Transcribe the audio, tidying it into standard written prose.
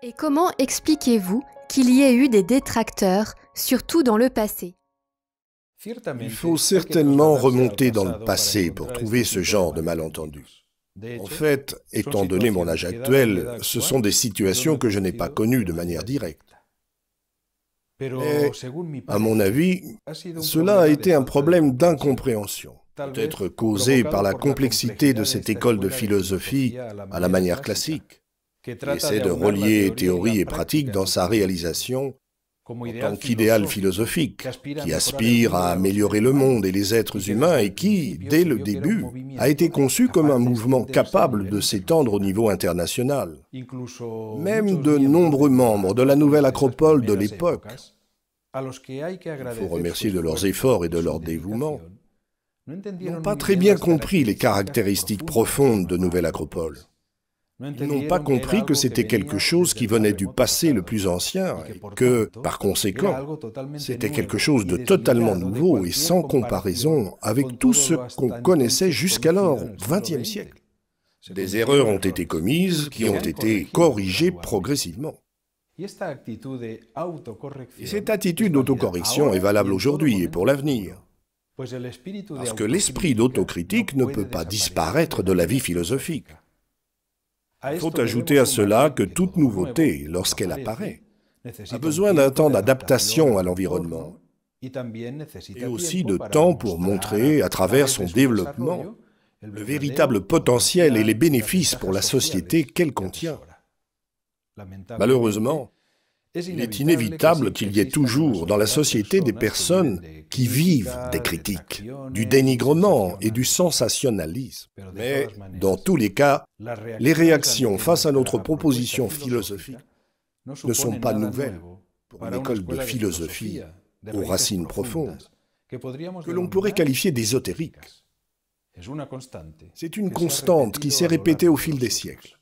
Et comment expliquez-vous qu'il y ait eu des détracteurs, surtout dans le passé? Il faut certainement remonter dans le passé pour trouver ce genre de malentendus. En fait, étant donné mon âge actuel, ce sont des situations que je n'ai pas connues de manière directe. Mais, à mon avis, cela a été un problème d'incompréhension, peut-être causé par la complexité de cette école de philosophie à la manière classique, qui essaie de relier théorie et pratique dans sa réalisation en tant qu'idéal philosophique, qui aspire à améliorer le monde et les êtres humains et qui, dès le début, a été conçu comme un mouvement capable de s'étendre au niveau international. Même de nombreux membres de la nouvelle acropole de l'époque, il faut remercier de leurs efforts et de leur dévouement, n'ont pas très bien compris les caractéristiques profondes de Nouvelle Acropole. Ils n'ont pas compris que c'était quelque chose qui venait du passé le plus ancien et que, par conséquent, c'était quelque chose de totalement nouveau et sans comparaison avec tout ce qu'on connaissait jusqu'alors au XXe siècle. Des erreurs ont été commises qui ont été corrigées progressivement. Et cette attitude d'autocorrection est valable aujourd'hui et pour l'avenir. Parce que l'esprit d'autocritique ne peut pas disparaître de la vie philosophique. Il faut ajouter à cela que toute nouveauté, lorsqu'elle apparaît, a besoin d'un temps d'adaptation à l'environnement et aussi de temps pour montrer, à travers son développement, le véritable potentiel et les bénéfices pour la société qu'elle contient. Malheureusement, il est inévitable qu'il y ait toujours dans la société des personnes qui vivent des critiques, du dénigrement et du sensationnalisme. Mais, dans tous les cas, les réactions face à notre proposition philosophique ne sont pas nouvelles pour une école de philosophie aux racines profondes, que l'on pourrait qualifier d'ésotérique. C'est une constante qui s'est répétée au fil des siècles.